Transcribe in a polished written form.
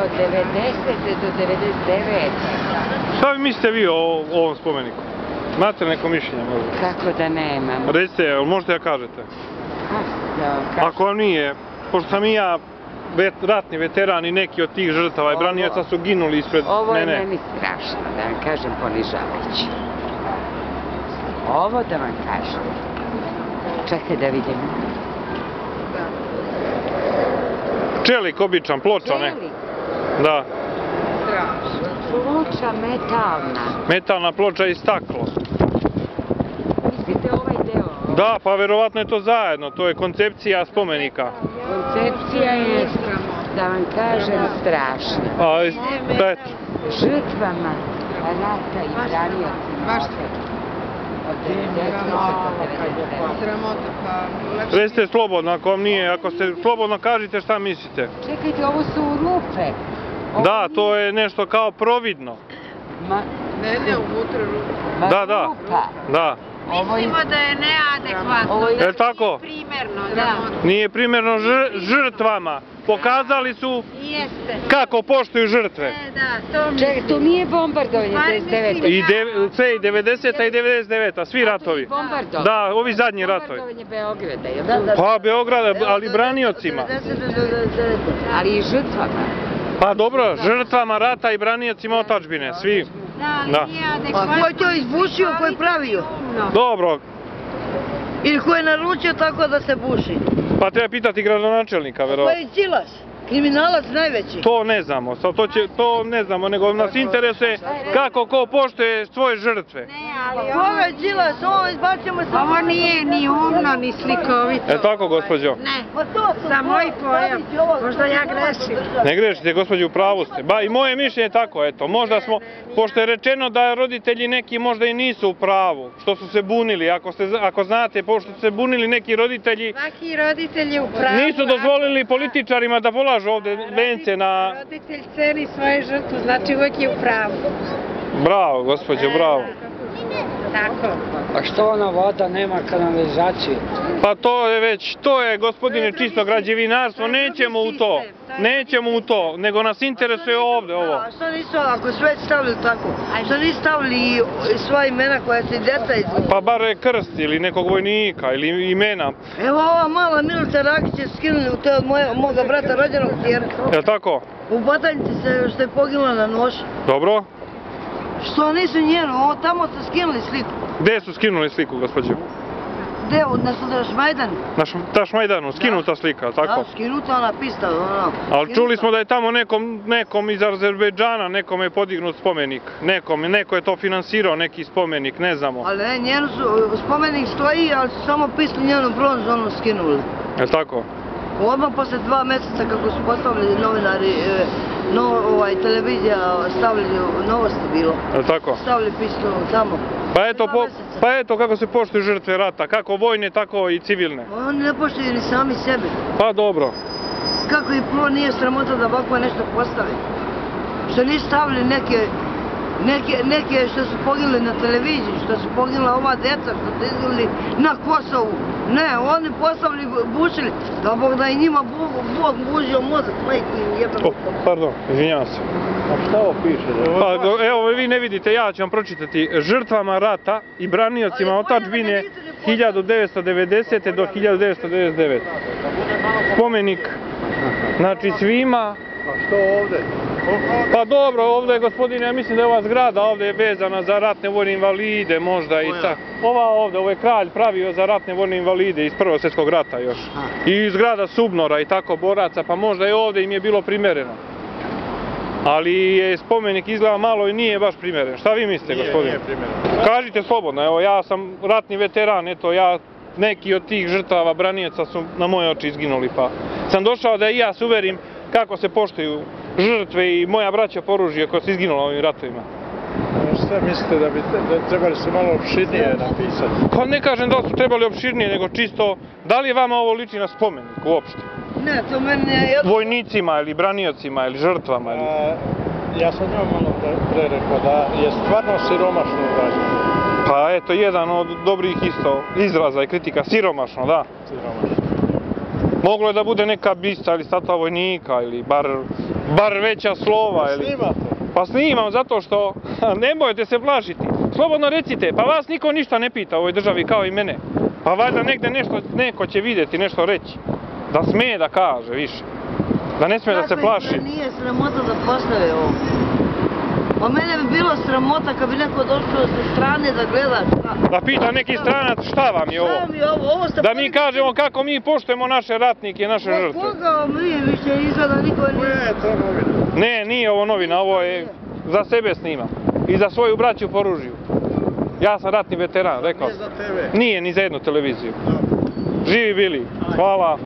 od 90. do 99. Šta vi mislite vi o ovom spomeniku? Imate neko mišljenje možda? Kako da nemam? Recite, možete da kažete? Da, Ako vam nije, pošto sam i ja ratni veteran i neki od tih žrtava i branioca su ginuli ispred mene. ovo je meni strašno, da vam kažem, ponižavajuće. Ovo da vam kažem. Čekaj da vidim. Čelik običan, ploča, ne? Čelik? Da. Strašno. Ploča metalna. Metalna ploča i staklo. Mislite ovaj deo? Da, pa verovatno je to zajedno, to je koncepcija spomenika. Koncepcija je, da vam kažem, strašna. A, eto. Žrtvama rata i braniocima. Od 90. do 99. Sramota, pa... Recite slobodno, ako vam nije, ako ste slobodno kažite šta mislite. Čekajte, ovo su rupe. Da, to je nešto kao providno. Ne, unutra rupa. Da, da. Da. Mislimo da je neadekvatno, Je li tako? primerno, da. Nije primjerno žrtvama. Pokazali su Jeste. kako poštuju žrtve. Da, to mi... Čekaj, tu nije bombardovanje 99. I sve i 90. i 99. Svi ratovi. Bombardovanje. Da, ovi zadnji ratovi. Bombardovanje Beograda, je li? Pa Beograda, ali braniocima. Ali i žrtvama. Pa dobro, žrtvama rata i braniocima otadžbine, svi. Da, Da. ali nije A adekvatno. ko je to izbušio, ko je pravio? Dobro, Ili ko je naručio tako da se buši? pa treba pitati gradonačelnika, Ko verovatno. je Đilas? Kriminalac najveći. To ne znamo, to ne znamo, nego nas interesuje kako ko poštuje svoje žrtve. Ne, ali Koga je Đilas? Ovo izbacimo se... ovo nije ni umno, ni slikovito. Je tako, gospođo? Ne, Pa to su... za moj pojam. Možda ja grešim. Ne grešite, gospođo, u pravu ste. Ba, i moje mišljenje je tako, eto. Možda smo, pošto je rečeno da roditelji neki možda i nisu u pravu, što su se bunili. Ako znate, pošto su se bunili neki roditelji, Svaki roditelj je u pravu. nisu dozvolili političarima da polažu ovde vence na... Roditelj ceni svoju žrtvu, znači uvijek je u pravu. Bravo, gospođo, bravo. Tako. A što ona voda nema kanalizacije? Pa to je, gospodine, čisto građevinarstvo, nećemo u to, nego nas interesuje ovde ovo. A što nisu, ako su već stavili tako, što nisu stavili i sva imena koja se djeca izgubili? Pa bar krst ili nekog vojnika ili imena, Evo ova mala Milica Rakić je skinuli u te od moga brata rođenog tjerka. je li tako? U Batanjici se što je poginula na nož. Dobro? Što nisu njenu, ovo tamo su skinuli sliku. Gde su skinuli sliku, gospođo? Gde, na Šmajdanu? Na Tašmajdanu, skinuta slika, je li tako? Da, skinuta ona pista, ono. Ali čuli smo da je tamo nekom iz Azerbejdžana, nekom je podignut spomenik. Neko je to finansirao, neki spomenik, ne znamo. Ali ne, njenu su, spomenik stoji, ali su samo pisali njenu bronzu, ono skinuli. Je li tako? Odmah posle 2 mjeseca kako su postavili novinari, televizija stavili novosti bilo. Je li tako? Stavili pistu tamo. Pa eto kako se poštuju žrtve rata, kako vojne, tako i civilne. Oni ne poštuju ni sami sebe. Pa dobro. Kako i prvo nije sramota da ovako nešto postavi. Što nisu stavili neke što su poginuli na televiziji, što su poginula ova djeca, što su izgledali na Kosovu. Ne, oni postavili, bušili, da Bog da i njima Bog bužio mozak, majku im jebeno. Pardon, izvinjavam se. A što ovo piše? Pa evo vi ne vidite, ja ću vam pročitati. Žrtvama rata i braniocima otadžbine 1990. do 1999. Spomenik, znači svima. A što ovdje? Pa dobro, ovdje je, gospodine, ja mislim da je ova zgrada ovdje vezana za ratne vojne invalide možda i ta. Ovo je kralj pravio za ratne vojne invalide iz Prvog svjetskog rata još. I zgrada Subnora i tako boraca, pa možda i ovdje im je bilo primereno. Ali je spomenik izgleda malo i nije baš primeren. Šta vi mislite, gospodine? Nije primeren. Kažite slobodno, evo ja sam ratni veteran, eto neki od tih žrtava branioca su na moje oči izginuli, pa sam došao da i ja se uverim kako se poštuju žrtve i moja braća po oružju koja su izginula u ovim ratovima. Šta mislite da bi trebali se malo opširnije napisati? Pa ne kažem da su trebali opširnije, nego čisto, da li je vama ovo liči na spomenik uopšte? Ne, to meni je... Vojnicima ili braniocima ili žrtvama? Ja sam njom malo pre rekao da je stvarno siromašno urađeno. Pa eto, jedan od dobrih isto izraza i kritika, siromašno, da. Siromašno. Moglo je da bude neka bista ili statua vojnika ili bar Bar veća slova, ili? Snimate? Pa snimam zato što, nemojte se plašiti. Slobodno recite, pa vas niko ništa ne pita u ovoj državi kao i mene. Pa valjda negde nešto, neko će vidjeti, nešto reći. Da smije da kaže više. Da ne smije da se plaši. Kako nije sramota da postave ovo? Pa mene bi bilo sramota kad bi neko došao sa strane da gleda šta. Da pita neki stranac šta vam je ovo. Šta mi je ovo? Ovo ste Da mi kažemo kako mi poštujemo naše ratnike i naše Pa žrtve. koga mi više izgleda niko Koje nije. je to novina? Ne, nije ovo novina, ovo je za sebe snima. I za svoju braću po oružju. Ja sam ratni veteran, rekao Nije sam. za TV. Nije ni za jednu televiziju. Dobro. Živi bili. Hvala.